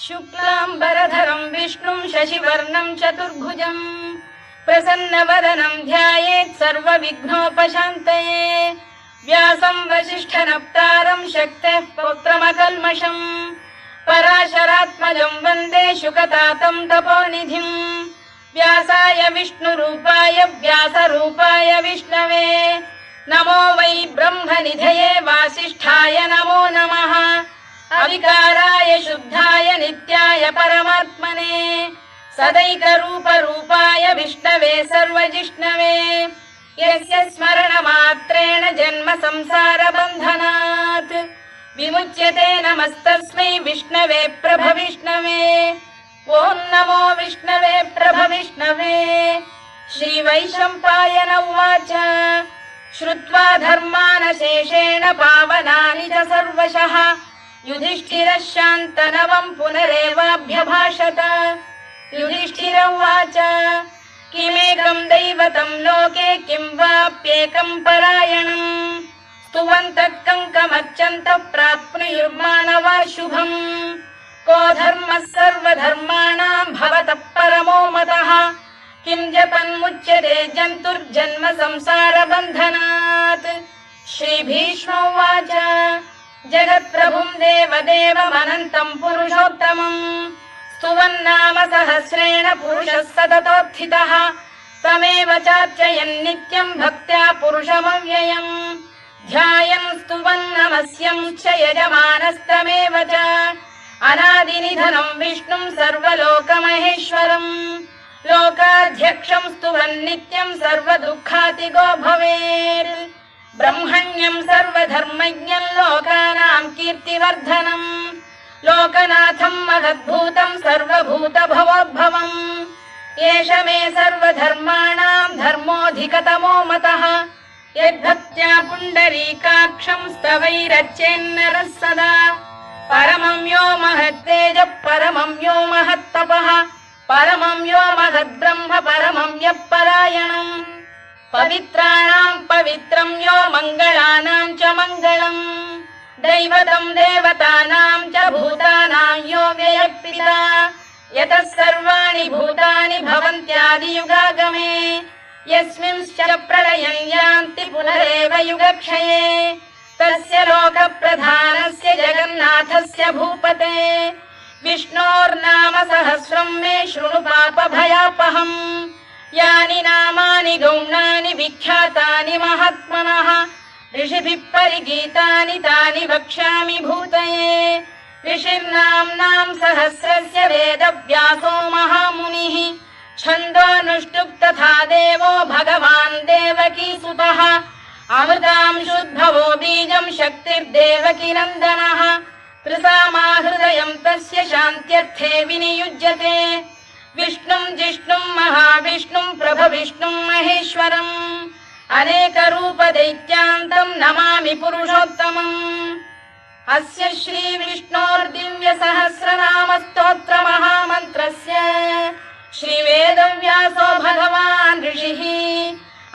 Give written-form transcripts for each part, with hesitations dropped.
शुक्लाम्बरधरं विष्णुं शशिवर्णं चतुर्भुजं प्रसन्नवदनं ध्यायेत् सर्वविघ्नोपशान्तये। व्यासं वसिष्ठनप्तारं शक्तेः पौत्रमकल्मषं पराशरात्मजं वन्दे शुकतातं तपोनिधिम्। व्यासाय विष्णुरूपाय व्यासरूपाय विष्णवे नमो वै ब्रह्मनिधये वासिष्ठाय नमो नमः। अविकाराय शुद्धाय नित्याय परमात्मने सदैकरूपरूपाय विष्णवे सर्वजिष्णवे यस्य स्मरणमात्रेण जन्म संसारबन्धनात् विमुच्यते। नमस्तस्मै विष्णवे प्रभविष्णवे। ॐ नमो विष्णवे प्रभविष्णवे। श्रीवैशम्पायन उवाच श्रुत्वा धर्मानशेषेण पावनानि च सर्वशः युधिष्ठिरः शान्तनवं पुनरेवाभ्यभाषत। युधिष्ठिर उवाच किमेकं दैवतं लोके किं वाप्येकं परायणम् स्तुवन्तः कङ्कमर्चन्तः प्राप्नुयुर्मानवा शुभम्। को धर्मः सर्वधर्माणां भवतः परमो मतः किं जपन्मुच्यते जन्तुर्जन्म संसारबन्धनात्। श्रीभीष्म उवाच जगत्प्रभुं देवदेवमनन्तं पुरुषोत्तमं स्तुवन्नाम सहस्रेण पुरुषः सततोत्थितः तमेव चार्चयन् नित्यं भक्त्या पुरुषमव्ययम् ध्यायन् स्तुवन् नमस्यं च यजमानस्तमेव च अनादिनिधनं विष्णुं सर्वलोकमहेश्वरम् लोकाध्यक्षं स्तुवन् नित्यं सर्वदुःखातिगो भवेत्। ब्रह्मण्यं सर्वधर्मज्ञं लोकानां कीर्तिवर्धनम् लोकनाथं महद्भूतं सर्वभूतभवोद्भवम् एष मे सर्वधर्माणां धर्मोऽधिकतमो मतः यद्भक्त्या पुण्डरीकाक्षं स्तवैरच्चेन्नरः सदा परमं यो महत्तेजः परमं यो महत्तपः परमं यो महद्ब्रह्म परमं यः परायणम् पवित्राणां पवित्रं यो मङ्गलानां च मङ्गलम् दैवतं देवतानां च भूतानां यो व्ययः यतः सर्वाणि भूतानि भवन्त्यादियुगागमे यस्मिंश्च प्रलयं यान्ति पुनरेव युगक्षये तस्य लोकप्रधानस्य जगन्नाथस्य भूपते विष्णोर्नाम सहस्रं मे शृणु पापभयापहम् यानि नामानि गौणानि विख्यातानि महात्मनः ऋषिभिः परिगीतानि तानि वक्ष्यामि भूतये। ऋषिर्नाम्नां सहस्रस्य वेदव्यासो महामुनिः छन्दोऽनुष्टुप् तथा देवो भगवान् देवकीसुतः अमृतांशुद्भवो बीजं शक्तिर्देवकी नन्दनः त्रिसामा हृदयं तस्य शान्त्यर्थे विनियुज्यते विष्णुं जिष्णुं महाविष्णुं प्रभविष्णुं महेश्वरम् अनेकरूपदैत्यान्तं नमामि पुरुषोत्तमम्। अस्य श्रीविष्णोर्दिव्यसहस्रनामस्तोत्रमहामन्त्रस्य श्रीवेदव्यासो भगवान् ऋषिः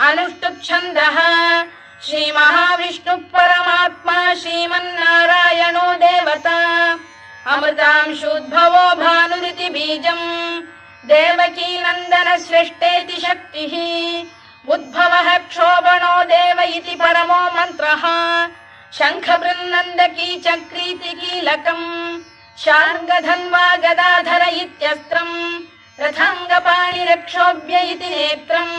अनुष्टुप्-छन्दः श्रीमहाविष्णुः परमात्मा श्रीमन्नारायणो देवता अमृतांशुद्भवो भानुरिति बीजम् देवकी नन्दन सृष्टेति शक्तिः उद्भवः क्षोभणो देव इति परमो मन्त्रः शङ्खबृन्नन्दकी चक्रीति कीलकम् शार्ङ्गधन्वा गदाधर इत्यस्त्रम् रथाङ्गपाणिरक्षोभ्य इति नेत्रम्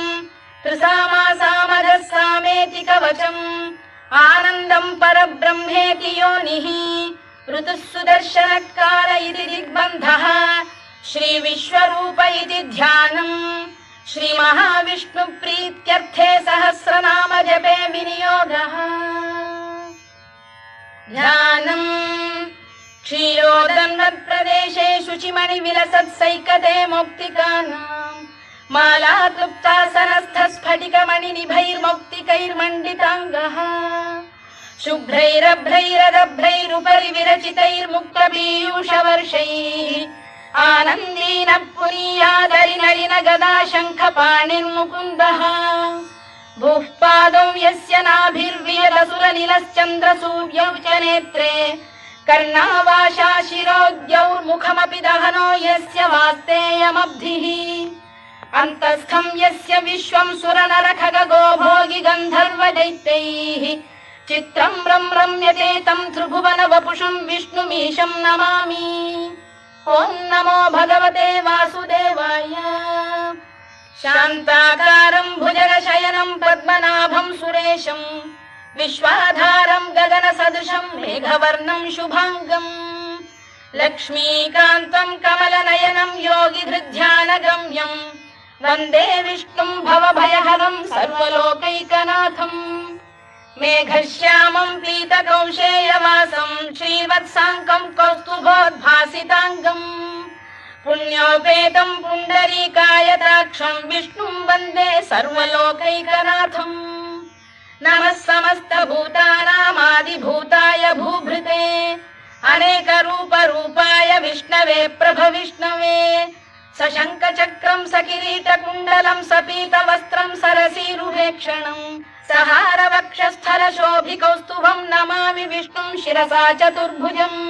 त्रिसामा सामगः सामेति कवचम् आनन्दम् परब्रह्मेति योनिः ऋतुः सुदर्शनकाल इति दिग्बन्धः श्रीविश्वरूप इति ध्यानम् श्रीमहाविष्णुप्रीत्यर्थे सहस्रनाम जपे विनियोगः। ध्यानम् क्षीरोदन्वत्प्रदेशे शुचिमणिविलसत्सैकते मौक्तिकानाम् मालाक्लुप्तासनस्थस्फटिकमणिनिभैर्मौक्तिकैर्मण्डिताङ्गः शुभ्रैरभ्रैरदभ्रैरुपरि विरचितैर्मुक्तपीयूषवर्षैः आनन्दीन पुरीयादरिनलिन गदा शङ्खपाणिर्मुकुन्दः भूः पादौ यस्य नाभिर्वियलसुरनिलश्चन्द्रसूर्यौ च नेत्रे कर्णावाशा शिरोद्यौर्मुखमपि दहनो यस्य वास्तेयमब्धिः अन्तस्थं यस्य विश्वं सुरनरखगो भोगि गन्धर्वदैत्यैः चित्रं रम्यते तं त्रिभुवन वपुषं विष्णुमीशं नमामि। ॐ नमो भगवते वासुदेवाय। शान्ताकारं भुजगशयनं पद्मनाभं सुरेशं विश्वाधारं गगनसदृशं मेघवर्णं शुभाङ्गम् लक्ष्मीकान्तं कमलनयनं योगिधृध्यानगम्यं वन्दे विष्णुं भवभयहरं सर्वलोकैकनाथम्। मेघश्यामं पीतकौशेयवासं श्रीवत्साङ्कं कौस्तुभोद्भासिताङ्गम् पुण्योपेतं पुण्डरीकायताक्षं विष्णुं वन्दे सर्वलोकैकनाथम्। नमः समस्तभूतानामादिभूताय भूभृते अनेकरूपरूपाय विष्णवे प्रभविष्णवे सशङ्खचक्रं सकिरीटकुण्डलं सपीतवस्त्रं सरसीरुहेक्षणं सहारवक्षस्थलशोभिकौस्तुभं नमामि विष्णुं शिरसा चतुर्भुजम्।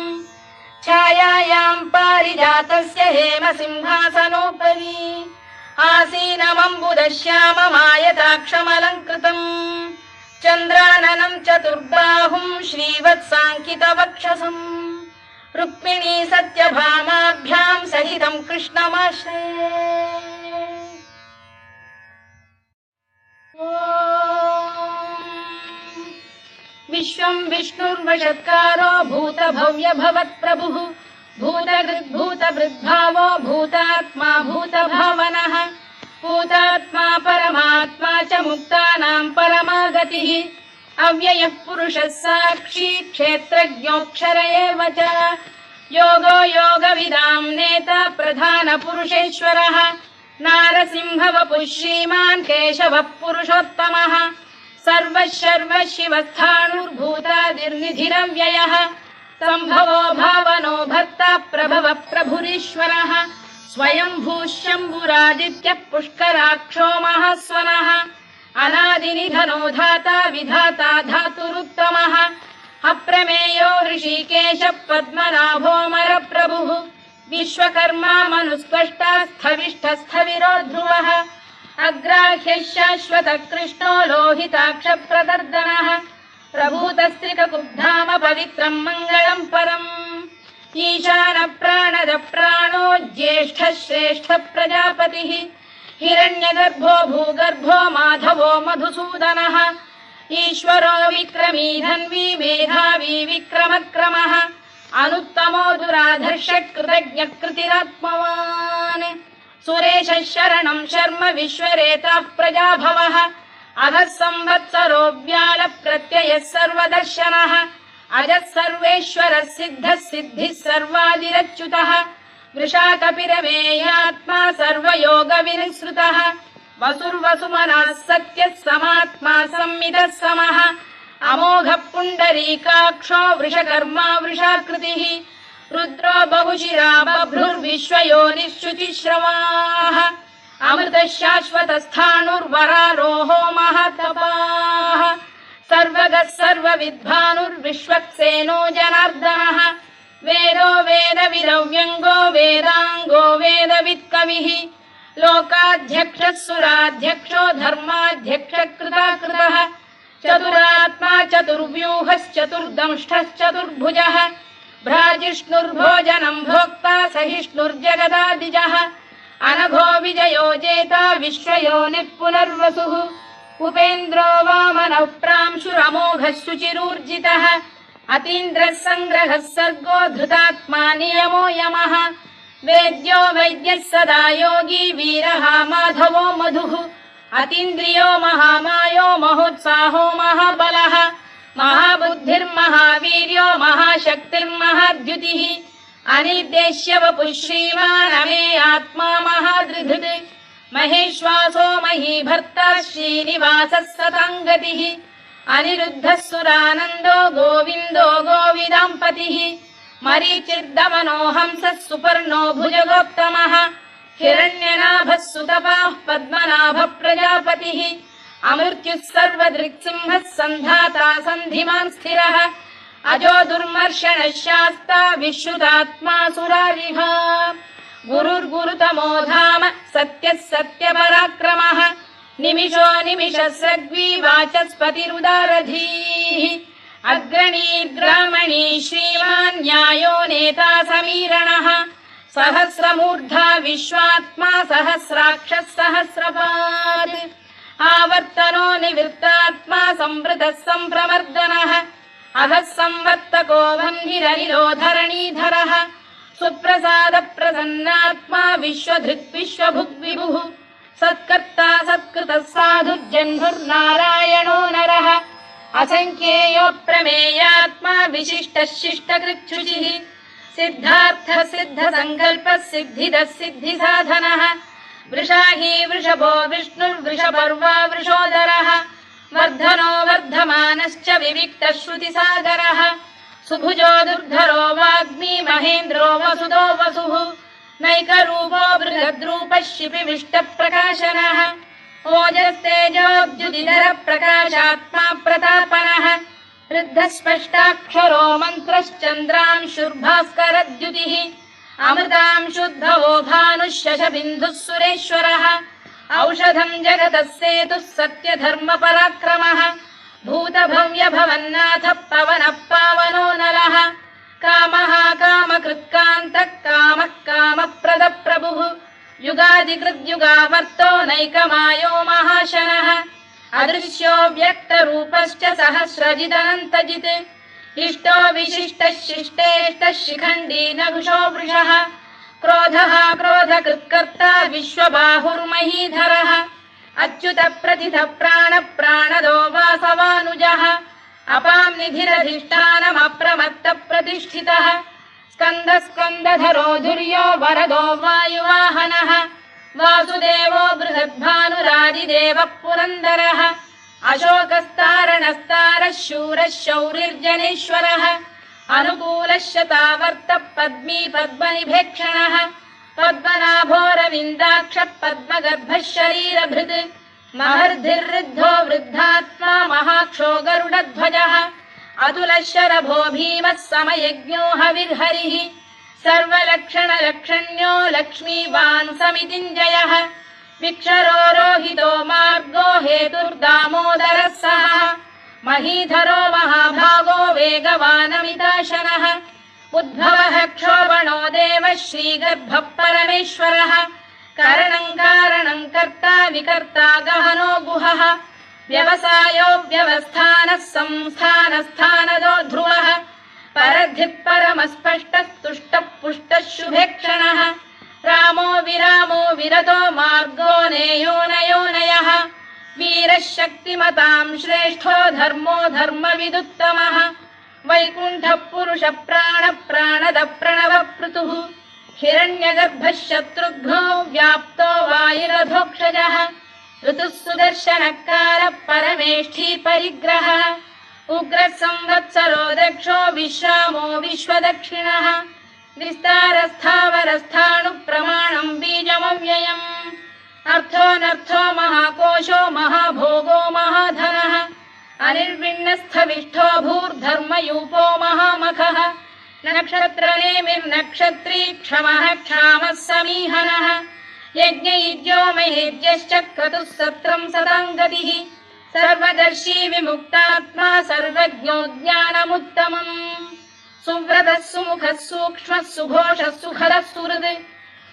छायायां पारिजातस्य हेमसिंहासनोपरि आसीनमम्बुदश्याममायताक्षमलङ्कृतम् चन्द्राननं चतुर्बाहुं श्रीवत्साङ्कितवक्षसम् रुक्मिणी सत्यभामाभ्यां सहितं कृष्णमाश्रये। विश्वं विष्णुर्वषत्कारो भूतभव्य भवत्प्रभुः भूतभृद्भावो भूतात्मा भूतभावनः भूतात्मा परमात्मा च मुक्तानां परमागतिः अव्ययः पुरुषः साक्षी क्षेत्रज्ञोऽक्षर एव च योगो योगविदां नेता प्रधानपुरुषेश्वरः नारसिंहवपुः श्रीमान् केशवः पुरुषोत्तमः सर्वः शिवस्थाणुर्भूतादिर्निधिरव्ययः सम्भवो भावनो भर्ता प्रभवः प्रभुरीश्वरः स्वयंभूः शम्भुरादित्यः पुष्कराक्षो महास्वनः अनादिनिधनो धाता विधाता धातुरुत्तमः अप्रमेयो ऋषिकेशः पद्मनाभोऽमर प्रभुः विश्वकर्मा मनुस्पष्टा स्थविष्ठस्थविरो ध्रुवः अग्राह्यः शाश्वतः कृष्णो लोहिताक्षप्रदर्दनः प्रभूतस्त्रिककुब्धाम पवित्रं मङ्गलं परम् ईशान प्राणद प्राणो ज्येष्ठः श्रेष्ठः प्रजापतिः हिरण्यगर्भो भूगर्भो माधवो मधुसूदनः ईश्वरो विक्रमी धन्वी मेधावी विक्रमक्रमः अनुत्तमो दुराधर्षः कृतज्ञः कृतिरात्मवान् सुरेशः शरणं शर्म विश्वरेताः प्रजाभवः अधः संवत्सरो व्याल प्रत्ययः सर्वदर्शनः अजः सर्वेश्वरः सिद्धः सिद्धिः सर्वादिरच्युतः वृषाकपिरमेयात्मा सर्वयोगविनिसृतः वसुर्वसुमनः सत्यः समात्मा संमितः समः अमोघः पुण्डरीकाक्षो वृषकर्मा वृषाकृतिः रुद्रो बहुशिरा बभ्रुर्विश्वयोनिश्चुतिश्रवाः अमृतः शाश्वतस्थाणुर्वरारोहो महातपाः सर्वगः सर्वविद्भानुर्विश्वक्सेनो जनार्दनः वेदो वेदविदव्यङ्गो वेदाङ्गो वेदवित्कविः लोकाध्यक्षः सुराध्यक्षो धर्माध्यक्षः कृताकृतः चतुरात्मा चतुर्व्यूहश्चतुर्दंष्टश्चतुर्भुजः भ्राजिष्णुर्भोजनं भोक्ता सहिष्णुर्जगदादिजः अनघो विजयो जेता विश्वयोनिः पुनर्वसुः उपेन्द्रो वामनः प्रांशुरमोघः शुचिरूर्जितः अतीन्द्रः सङ्ग्रहः सर्गो धृतात्मा नियमो यमः वेद्यो वैद्यः सदा योगी वीरः माधवो मधुः अतीन्द्रियो महामायो महोत्साहो महाबलः महाबुद्धिर्महावीर्यो महाशक्तिर्महाद्युतिः अनिर्देश्य वपुः श्रीमान् अमे आत्मा महाधृधृत् महेश्वासो महीभर्ता श्रीनिवासः सताङ्गतिः अनिरुद्धः सुरानन्दो गोविन्दो गोविदाम्पतिः मरीचिर्दमनो हंसः सुपर्णो भुजगोत्तमः हिरण्यनाभः सुतपाः पद्मनाभः प्रजापतिः अमृत्युः सर्वदृक्सिंहः सन्धाता सन्धिमान् स्थिरः अजो दुर्मर्षणः शास्ता विश्रुतात्मा सुरारिः गुरुर्गुरुतमो धाम सत्यः सत्यपराक्रमः निमिषो निमिषस्रग्वी वाचस्पतिरुदारधीः अग्रणीर्ग्रामणी श्रीमान् न्यायो नेता समीरणः सहस्रमूर्धा विश्वात्मा सहस्राक्षः सहस्रपात् आवर्तनो निवृत्तात्मा संवृतः सम्प्रवर्धनः अधः संवर्तको वह्निरनिलो धरणीधरः सुप्रसाद प्रसन्नात्मा विश्वधृत् विश्वभुग्विभुः सत्कर्ता सत्कृतः साधुर्जह्नुर्नारायणो नरः असंख्येयो प्रमेयात्मा विशिष्टः शिष्टकृच्छुचिः सिद्धार्थः सिद्धसङ्कल्पः सिद्धिदः सिद्धिसाधनः वृषाही वृषभो विष्णुर्वृषपर्वा वृषोदरः वर्धनो वर्धमानश्च विविक्तः श्रुतिसागरः सुभुजो दुर्धरो वाग्मी महेन्द्रो वसुदो वसुः नैकरूपो बृहद्रूपः शिपिविष्टप्रकाशनः ओजस्तेजोद्युतिधरः प्रकाशात्मा प्रतापनः वृद्धस्पष्टाक्षरो मन्त्रश्चन्द्रांशुर्भास्करद्युतिः अमृतांशुद्धवो भानुः शशबिन्दुः सुरेश्वरः औषधम् जगतः सेतुः सत्यधर्मपराक्रमः भूतभव्यभवन्नाथः पवनः पावनो नरः कामः कामकृत्कान्तः कामः कामप्रदप्रभुः युगादिकृद्युगावर्तो नैकमायो महाशनः अदृश्यो व्यक्तरूपश्च सहस्रजिदनन्तजित् इष्टो विशिष्टः शिष्टेष्टः शिखण्डी नकुशो वृषः क्रोधः क्रोधकृत्कर्ता विश्वबाहुर्महीधरः अच्युत प्रथित प्राण प्राणदो वासवानुजः अपां निधिरधिष्ठानमप्रमत्त प्रतिष्ठितः स्कन्द स्कन्दधरो धुर्यो वरदो वायुवाहनः वासुदेवो बृहद्भानुरादिदेवः पुरन्दरः अशोकस्तारणस्तारः शूरः शौरिर्जनेश्वरः अनुकूलः शतावर्तः पद्मी पद्मनिभेक्षणः पद्मनाभोरविन्दाक्षः पद्मगर्भः शरीरभृत् महर्धिर्वृद्धो वृद्धात्मा महाक्षो गरुडध्वजः अतुलः शरभो भीमः समयज्ञो हविर्हरिः सर्वलक्षणलक्षण्यो लक्ष्मीवान् समितिञ्जयः विक्षरो रोहितो मार्गो हेतुर्दामोदरः सः महीधरो महाभागो वेगवानमिताशनः उद्भवः क्षोभणो देवः श्रीगर्भः परमेश्वरः करणं कारणं कर्ता विकर्ता गहनो गुहः व्यवसायो व्यवस्थानः संस्थानस्थानदो ध्रुवः परद्धिः परमस्पष्टस्तुष्टः पुष्टः शुभेक्षणः रामो विरामो विरतो मार्गो नेयोनयोनयः वीरः शक्तिमतां श्रेष्ठो धर्मो धर्मविदुत्तमः वैकुण्ठः पुरुष प्राण प्राणद प्रणव पृतुः हिरण्यगर्भः शत्रुघ्नो व्याप्तो वायुरधोक्षजः ऋतुः सुदर्शनकारः परमेष्ठी परिग्रहः उग्रः संवत्सरो दक्षो विश्रामो विश्वदक्षिणः विस्तारस्थावरस्थाणुः प्रमाणं बीजमव्ययम् अर्थोऽनर्थो महाकोशो महाभोगो महाधनः अनिर्विण्णस्थविष्ठो भूर्धर्मयूपो महामखः नक्षत्रनेमिर्नक्षत्री क्षमः क्षामः समीहनः यज्ञयुज्यो महेज्यश्च क्रतुः सत्रं सदाङ्गतिः सर्वदर्शी विमुक्तात्मा सर्वज्ञो ज्ञानमुत्तमम् सुव्रतः सुमुखः सूक्ष्मः सुघोषः सुखदः सुहृद्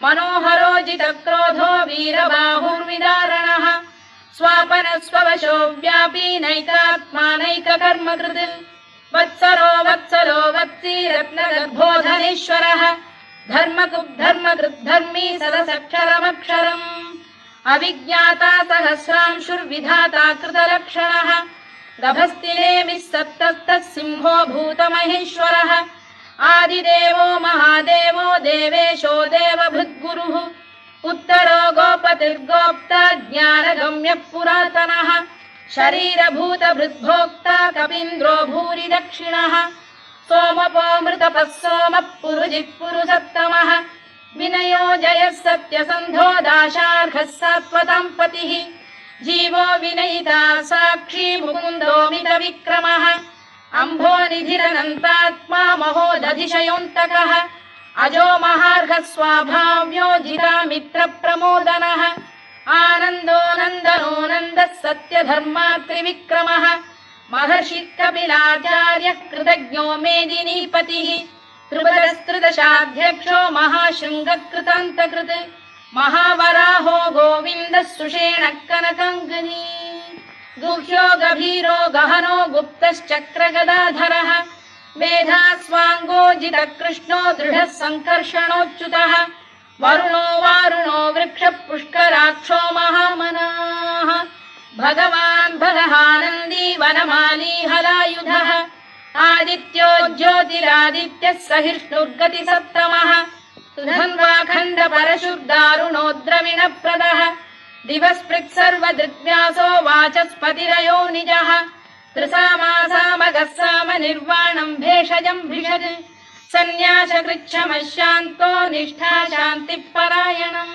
मनोहरो जितक्रोधो वीरबाहुर्विदारणः स्वापनः स्ववशो व्यापी नैकात्मा नैककर्मकृत् वत्सरो वत्सलो वत्सी रत्नगर्भोधनेश्वरः धर्मकृद्धर्मी सदसक्षरमक्षरम् अविज्ञाता सहस्रांशुर्विधाता कृतलक्षणः गभस्तिनेमिः सप्तस्तः सिंहो भूतमहेश्वरः आदिदेवो महादेवो देवेशो देवभृद्गुरुः उत्तरो गोपतिर्गोप्ता ज्ञानगम्यः पुरातनः शरीरभूतभृद्भोक्ता कपीन्द्रो भूरि दक्षिणः सोमपोऽमृतपः सोमः पुरुजिः पुरुषत्तमः विनयो जयः सत्यसन्धो दाशार्हः सात्वतां पतिः जीवो विनयिता साक्षी मुकुन्दो मितविक्रमः अम्भोनिधिरनन्तात्मा महोदधिशयोऽन्तकः अजो महार्घः स्वाभाव्यो जितामित्रप्रमोदनः आनन्दो नन्दनो नन्दः सत्यधर्मात्रिविक्रमः महर्षि कपिलाचार्यः कृतज्ञो मेदिनीपतिः त्रिपुरस्त्रिदशाध्यक्षो महाशृङ्गकृतान्तकृत् महावराहो गोविन्दः सुषेणः कनकाङ्गनी गुह्यो गभीरो गहनो गुप्तश्चक्रगदाधरः मेधास्वाङ्गोजितः कृष्णो दृढः सङ्कर्षणोच्युतः वरुणो वारुणो वृक्षः पुष्कराक्षो महामनाः भगवान् भगहानन्दी वनमाली हलायुधः आदित्यो ज्योतिरादित्यः सहिष्णुर्गतिसत्तमः सुधन्वाखण्ड परशुर्दारुणो द्रविणप्रदः दिवस्पृक् सर्वदृग्व्यासो वाचस्पतिरयो निजः त्रिसामासामगः साम निर्वाणम् भेषजम् भिषज सन्न्यासकृच्छमः शान्तो निष्ठा शान्तिपरायणम्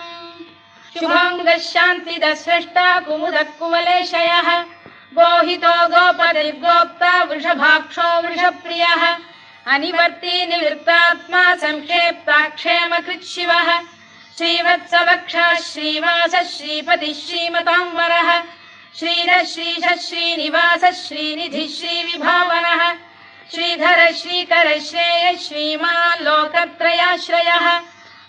शुभाङ्गः शान्तिदः स्रष्टा कुमुदः कुवलेशयः गोहितो गोपतिर्गोप्ता वृषभाक्षो वृषप्रियः अनिवर्ती निवृत्तात्मा संक्षेप्ताक्षेमकृच्छिवः श्रीवत्सवक्षः श्रीवासः श्रीपतिः श्रीमताम्बरः श्रीधः श्रीशः श्रीनिवासः श्रीनिधिः श्रीविभावनः श्रीधर श्रीकर श्रेयः श्रीमान् लोकत्रयाश्रयः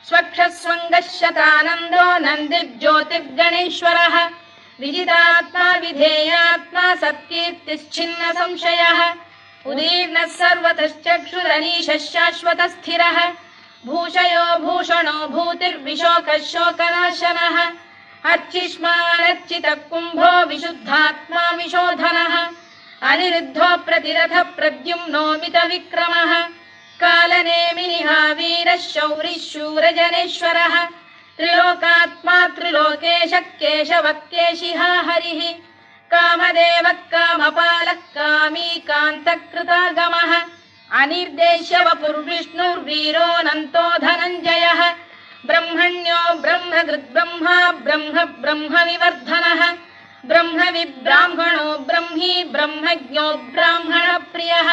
स्वक्षः स्वङ्गः शतानन्दो नन्दिर्ज्योतिर्गणेश्वरः विजितात्मा विधेयात्मा सत्कीर्तिश्चिन्न संशयः उदीर्णः सर्वतश्चक्षुरनीशः शाश्वतः स्थिरः भूषयो भूषणो भूतिर्विशोकः शोकनाशनः अर्चिष्मानर्चितः कुम्भो विशुद्धात्मा विशोधनः अनिरुद्धो प्रतिरथः प्रद्युम्नोमित विक्रमः कालनेमिनिहा वीरः शौरिः शूरजनेश्वरः त्रिलोकात्मा त्रिलोकेशः केशवः केशिहा हरिः कामदेवः कामपालः कामी कान्तकृतागमः अनिर्देश्य वपुर्विष्णुर्वीरोऽनन्तो धनञ्जयः ब्रह्मण्यो ब्रह्मकृद्ब्रह्मा ब्रह्म ब्रह्मविवर्धनः ब्रह्मविब्राह्मणो ब्रह्मी ब्रह्मज्ञो ब्राह्मणप्रियः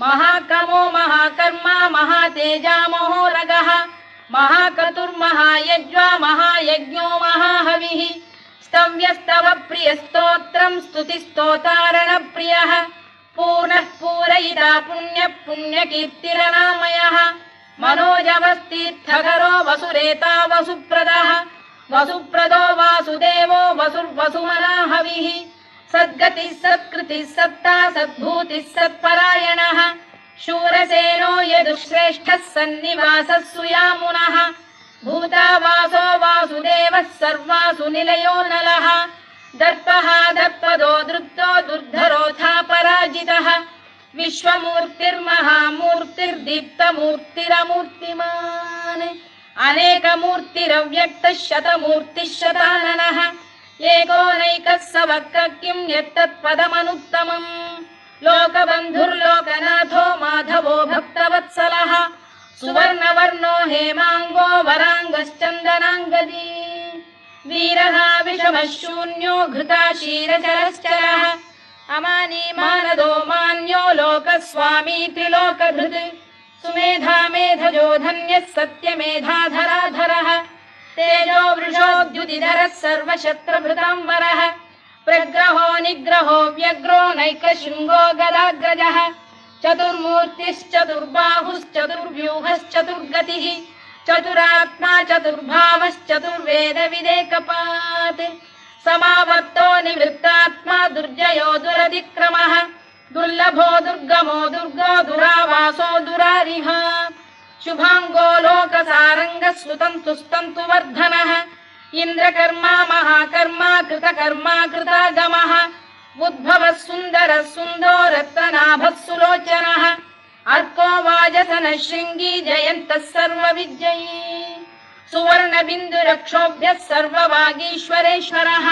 महाकमो महाकर्मा महातेजा महोरगः महाक्रतुर्महायज्वा महायज्ञो महाहविः स्तव्यस्तव प्रियस्तोत्रम् स्तुतिस्तोतारणप्रियः पूर्णः पूरयिता पुण्यः पुण्यकीर्तिरनामयः मनोजवस्तीर्थकरो वसुरेता वसुप्रदः वसुप्रदो वासुदेवो वसुर्वसुमनाहविः सद्गतिः सत्कृतिः सत्ता सद्भूतिः सत्परायणः शूरसेनो यदुश्रेष्ठः सन्निवासः सुयामुनः भूतावासो वासुदेवः सर्वासु निलयो नलः दर्पः दर्पदो दृप्तो दुर्धरोऽथा पराजितः विश्वमूर्तिर्महामूर्तिर्दीप्तमूर्तिरमूर्तिमान् अनेकमूर्तिरव्यक्तः शतमूर्तिः शताननः एकोनैकः स वक्र किं यत्तत्पदमनुत्तमम् लोकबन्धुर्लोकनाथो माधवो भक्तवत्सलः सुवर्णवर्णो हेमाङ्गो वराङ्गश्चन्दनाङ्गदी वीरः विषमः शून्यो घृताशीरचरश्चरः अमानी मानदो मान्यो लोकस्वामी त्रिलोकधृत् सुमेधा मेधजो धन्यः सत्यमेधाधराधरः तेजो वृषोद्युतिधरः सर्वशत्रभृताम्बरः प्रग्रहो निग्रहो व्यग्रो नैकशृङ्गो गदाग्रजः चतुर्मूर्तिश्चतुर्बाहुश्चतुर्व्यूहश्चतुर्गतिः चतुरात्मा चतुर्भावश्चतुर्वेदविदेकपात् समावर्तो निवृत्तात्मा दुर्जयो दुरतिक्रमः दुर्लभो दुर्गमो दुर्गो दुरावासो दुरारिः शुभाङ्गो लोकसारङ्गः स्तुतन्तु वर्धनः इन्द्रकर्मा महाकर्मा कृतकर्मा कृतागमः उद्भवः सुन्दरः सुन्दो रत्ननाभः सुलोचनः अर्को वाजसनः शृङ्गी जयन्तः सर्वविजयी सुवर्णबिन्दुरक्षोभ्यः सर्ववागीश्वरेश्वरः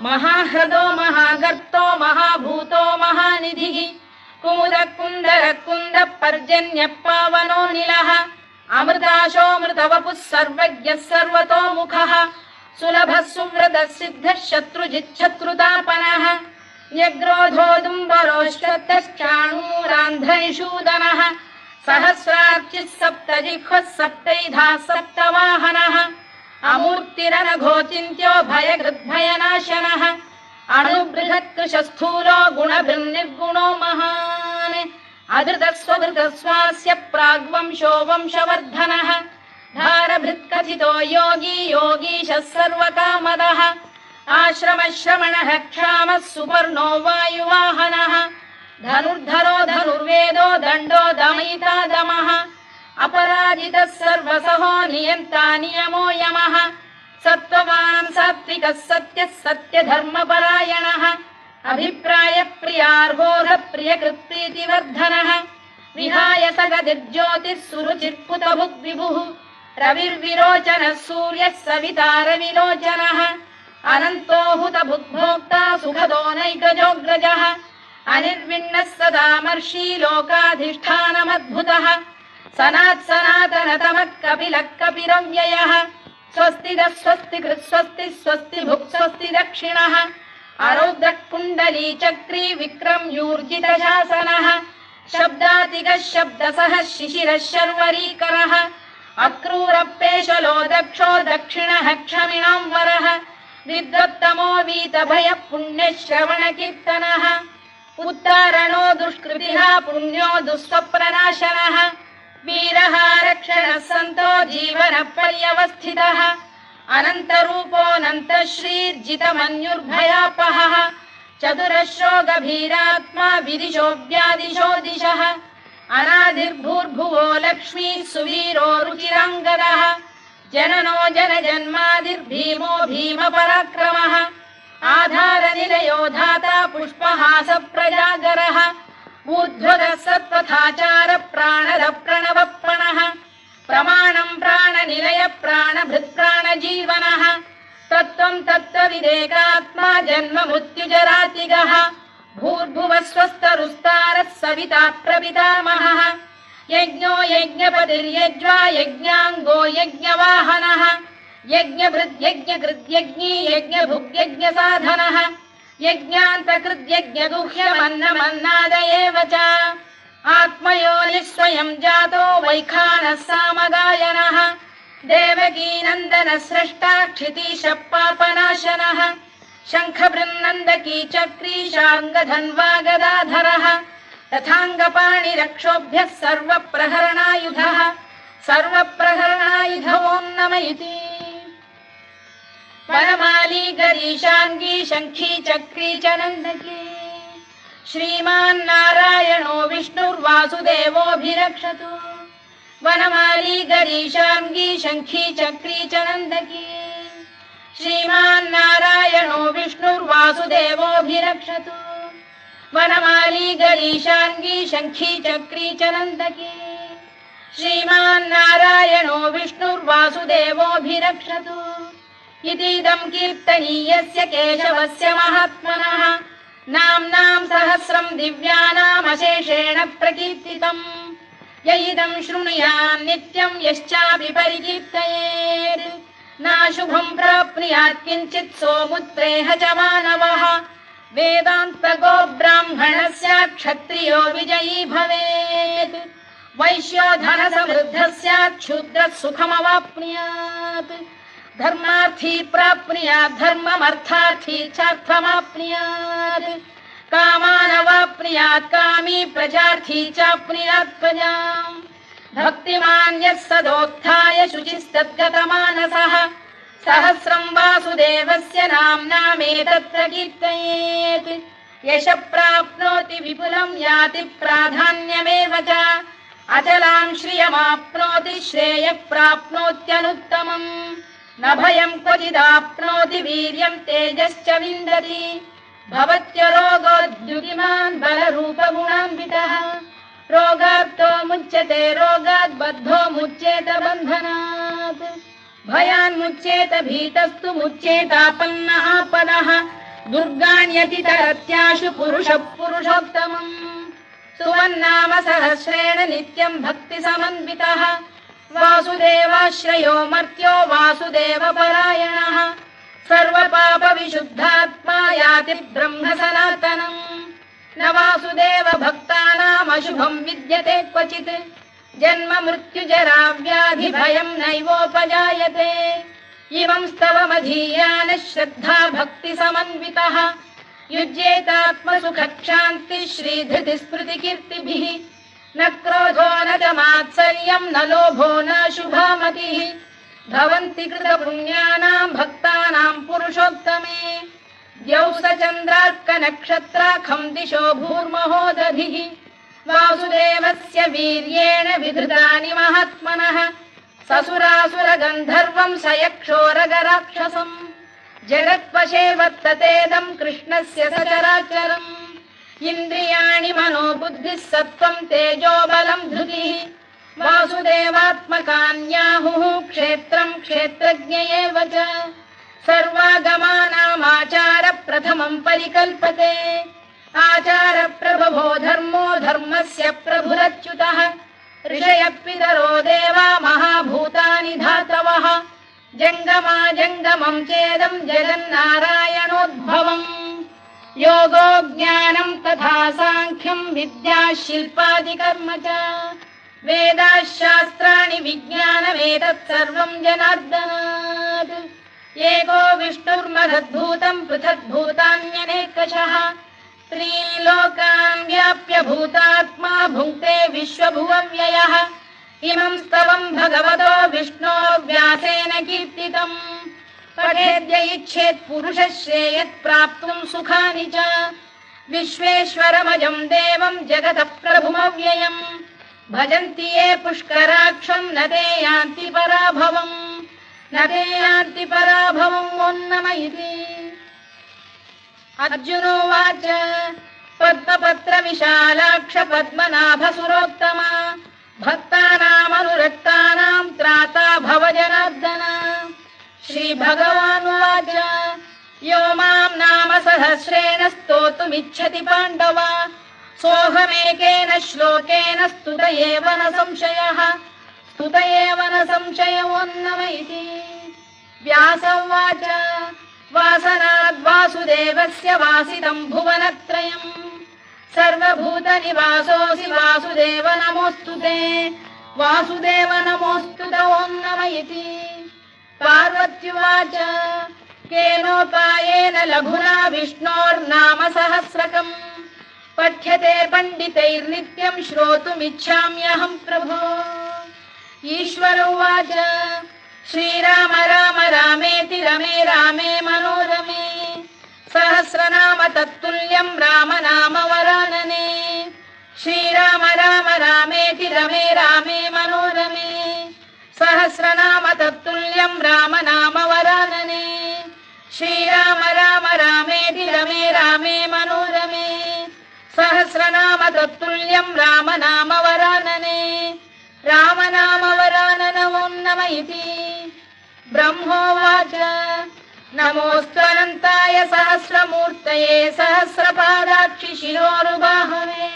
महाह्रदो महागर्तो महाभूतो महानिधिः कुमुदः कुन्दरः कुन्दः पर्जन्यः पावनो निलः अमृताशोऽमृतवपुः सर्वज्ञः सर्वतोमुखः सुलभः सुव्रतः सिद्धः शत्रुजिच्छत्रुतापनः न्यग्रोधोदुम्बरोश्चतश्चाणूरान्ध्रैषूदनः सहस्रार्चिः सप्तजिह्वः सप्तैधा सप्तवाहनः अमूर्तिरनघोचिन्त्यो भयकृद्भयनाशनः अणुबृहत्कृशस्थूलो गुणभिर्निर्गुणो महान् अधृतस्वधृतस्वास्य प्राग्वंशो वंशवर्धनः भारभृत्कथितो योगी योगीशः सर्वकामदः आश्रमश्रमणः क्षामः सुपर्णो वायुवाहनः धनुर्धरो धनुर्वेदो दण्डो दमयिता दमः अपराजितः सर्वसहो नियन्ता नियमो यमः सत्त्ववान् सात्विकः सत्यः सत्यधर्मपरायणः अभिप्रायप्रियार्होः प्रियकृत्प्रीतिवर्धनः विहाय सगतिर्ज्योतिः सुरुचिर्पुतभुग्विभुः रविर्विरोचनः सूर्यः सविता रविलोचनः अनन्तो हुतभुग्भोक्ता सुखदो नैकजोऽग्रजः अनिर्विण्णः सदामर्षी लोकाधिष्ठानमद्भुतः सनातनतमः कपिलः कपिरव्ययः स्वस्तिदः स्वस्तिकृत् स्वस्तिः स्वस्ति भुक् स्वस्ति दक्षिणः आरौद्रः कुण्डली चक्री विक्रम्यूर्जितशासनः शब्दातिगः शब्दसः शिशिरः शर्वरीकरः अक्रूरपेशलो दक्षो दक्षिणः क्षमिणां वरः विद्वत्तमो वीतभयः पुण्यश्रवणकीर्तनः उत्तारणो दुष्कृतिः पुण्यो दुःस्वप्ननाशनः वीरः रक्षणः सन्तो जीवनपर्यवस्थितः अनन्तरूपोऽनन्तश्रीर्जितमन्युर्भयापहः चतुरश्रो गभीरात्मा विदिशो व्यादिशो दिशः अनादिर्भूर्भुवो लक्ष्मी सुवीरो रुचिराङ्गदः जननो जनजन्मादिर्भीमो भीमपराक्रमः आधारनिलयो धाता पुष्पहास प्रजागरः ऊर्ध्वगः सत्पथाचार प्राणद प्रणवप्रणः प्रमाणं प्राणनिलय प्राणभृत् प्राणजीवनः तत्त्वं तत्त्वविदेकात्मा जन्म मृत्युजरातिगः भूर्भुवः स्वस्तरुस्तारः सविता प्रपितामहः यज्ञो यज्ञपतिर्यज्वा यज्ञाङ्गो यज्ञवाहनः यज्ञभृद्यज्ञकृद्यज्ञी यज्ञभुग्यज्ञसाधनः यज्ञान्तकृद्यज्ञगुह्यमन्नमन्नाद एव च आत्मयोनिः स्वयं जातो वैखानः सामगायनः देवकीनन्दनः स्रष्टा क्षितीशः पापनाशनः शङ्खबृन्नन्दकी चक्री शार्ङ्गधन्वा गदाधरः तथाङ्गपाणिरक्षोभ्यः सर्वप्रहरणायुधः सर्वप्रहरणायुध ॐ नम इति वनमाली गरीशाङ्गी शङ्खी चक्री च नन्दकी श्रीमान्नारायणो विष्णुर्वासुदेवोऽभिरक्षतु वनमाली गरीशाङ्गी शङ्खी चक्री च नन्दकी श्रीमान्नारायणो विष्णुर्वासुदेवोऽभिरक्षतु वनमाली गरीशाङ्गी शङ्खी चक्री च नन्दकी श्रीमान्नारायणो विष्णुर्वासुदेवोऽभिरक्षतु इतीदं कीर्तनीयस्य केशवस्य महात्मनः नाम्नां सहस्रं दिव्यानामशेषेण प्रकीर्तितम् य इदं शृणुयात् नित्यं यश्चापि परिकीर्तयेत् नाशुभं प्राप्नुयात् किञ्चित् सोमुत्रेह च मानवः वेदान्तको ब्राह्मणः स्यात् क्षत्रियो विजयी भवेत् वैश्यो धनसमृद्धः स्यात् शूद्रः सुखमवाप्नुयात् धर्मार्थी प्राप्नुयात् धर्ममर्थार्थी चार्थमाप्नुयात् कामानवाप्नुयात् कामी प्रजार्थी चाप्नुयात् प्रजाम् भक्तिमान् यः सदोत्थाय शुचिस्तद्गतमानसः सहस्रं वासुदेवस्य नाम्नामेतत्र कीर्तयेत् यशः प्राप्नोति विपुलं याति प्राधान्यमेव च अचलां श्रियमाप्नोति श्रेयः प्राप्नोत्यनुत्तमम् न भयं क्वचिदाप्नोति वीर्यं तेजश्च विन्दति भवत्य रोगोद्युतिमान् बलरूपगुणान्वितः रोगार्तो मुच्यते रोगात् बद्धो मुच्येत बन्धनात् भयान्मुच्येत भीतस्तु मुच्येतापन्न आपदः दुर्गाण्यतितरत्याशु पुरुषः पुरुषोत्तमम् सुवन्नाम सहस्रेण नित्यं भक्तिसमन्वितः वासुदेवाश्रयो मर्त्यो वासुदेवपरायणः सर्वपापविशुद्धात्मा याति ब्रह्म सनातनम् न वासुदेव भक्तानाम् अशुभं विद्यते क्वचित् जन्म मृत्युजरा व्याधि भयं नैवोपजायते इमं स्तवमधीयानः श्रद्धा भक्ति समन्वितः युज्येतात्मसुखक्षान्तिः श्रीधृतिस्मृतिकीर्तिभिः न क्रोधो न च मात्सर्यं न लोभो न शुभामतिः भवन्ति कृतपुण्यानां भक्तानां पुरुषोत्तमे द्यौस्तचन्द्रार्कनक्षत्राखं दिशो भूर्महोदधिः वासुदेवस्य वीर्येण विधृतानि महात्मनः ससुरासुरगन्धर्वं स यक्षोरगराक्षसम् जगत्वशे वर्ततेदं कृष्णस्य सचराचरम् इन्द्रियाणि मनो बुद्धिः सत्त्वं तेजो बलं धृतिः वासुदेवात्मकान्याहुः क्षेत्रं क्षेत्रज्ञ एव च सर्वागमानामाचार प्रथमं परिकल्पते आचार प्रभवो धर्मो धर्मस्य प्रभुरच्युतः ऋषयः पितरो देवा महाभूतानि धातवः जङ्गमा जङ्गमं चेदं जगन्नारायणोद्भवम् योगो ज्ञानं तथा साङ्ख्यं विद्या शिल्पादिकर्म च वेदाः शास्त्राणि विज्ञानमेतत् सर्वं जनार्दनात् एको विष्णुर्महद्भूतं पृथग्भूतान्यनेकशः त्रीन् लोकान् व्याप्य भूतात्मा भुङ्क्ते विश्वभुवव्ययः इमं स्तवं भगवतो विष्णोर्व्यासेन कीर्तितम् पठेद्य इच्छेत् पुरुषः श्रेयत् प्राप्तुं सुखानि च विश्वेश्वरमजं देवं जगतः प्रभुमव्ययम् भजन्ति ये पुष्कराक्षं न ते यान्ति पराभवम् न ते यान्ति पराभवम् ओन्नम इति अर्जुनोवाच पद्मपत्र विशालाक्ष पद्मनाभ सुरोत्तमा भक्तानामनुरक्तानां त्राता भव जनार्दन श्रीभगवानुवाच यो मां नाम सहस्रेण स्तोतुमिच्छति पाण्डव सोऽहमेकेन श्लोकेन स्तुत एव न संशयः स्तुत एव न संशयोऽन्नम इति व्यास उवाच वासनाद् वासुदेवस्य वासितं भुवनत्रयम् सर्वभूतनिवासोऽसि वासुदेव नमोऽस्तु ते वासुदेव नमोऽस्तु ते ओन्नम इति पार्वत्युवाच केनोपायेन लघुना विष्णोर्नाम सहस्रकम् पठ्यते पण्डितैर्नित्यं श्रोतुमिच्छाम्यहं प्रभो ईश्वर उवाच श्रीराम राम रामेति रमे रामे मनोरमे सहस्रनाम तत्तुल्यं राम नाम वरानने श्रीराम राम रामेति रमे रामे मनोरमे सहस्रनाम तत्तुल्यं राम नाम वरानने श्रीराम राम रामेति रमे रामे मनोरमे सहस्रनाम तत्तुल्यं राम नाम वरानने राम नाम वरानन ओन्नम इति ब्रह्मोवाच नमोऽस्त्वनन्ताय सहस्रमूर्तये सहस्रपादाक्षि शिरोरुबाहवे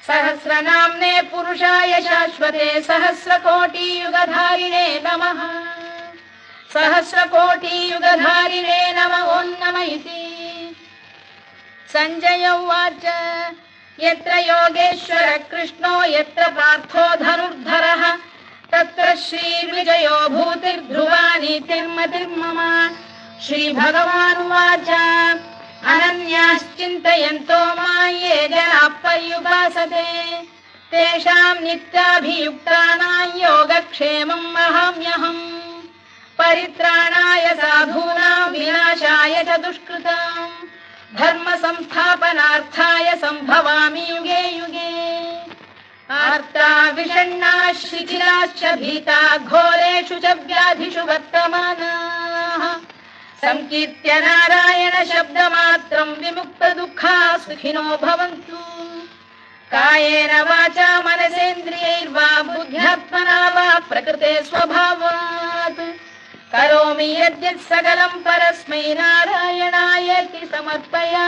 सहस्रनाम्ने पुरुषाय शाश्वते सहस्रकोटियुगधारिणे नमः सहस्रकोटियुगधारिणे नमः ओन्नम इति सञ्जय उवाच यत्र योगेश्वर कृष्णो यत्र पार्थो धनुर्धरः तत्र श्रीविजयो भूतिर्ध्रुवा नीतिर्मतिर्मम श्रीभगवानुवाच अनन्याश्चिन्तयन्तो मां ये जनाः पर्युपासते तेषां नित्याभियुक्तानां योगक्षेमं वहाम्यहम् परित्राणाय साधूनां विनाशाय च दुष्कृतां धर्म संस्थापनार्थाय संभवामि युगे युगे आर्ता विषण्णाः शिथिलाश्च भीता घोरेषु च व्याधिषु वर्तमानाः संकीर्त्य नारायण शब्दमात्रं विमुक्तदुःखाः सुखिनो भवन्तु कायेन वाचा मनसेन्द्रियैर्वा बुद्ध्यात्मना वा प्रकृते स्वभावात् करोमि यद्यत् सकलं परस्मै नारायणायेति समर्पयामि।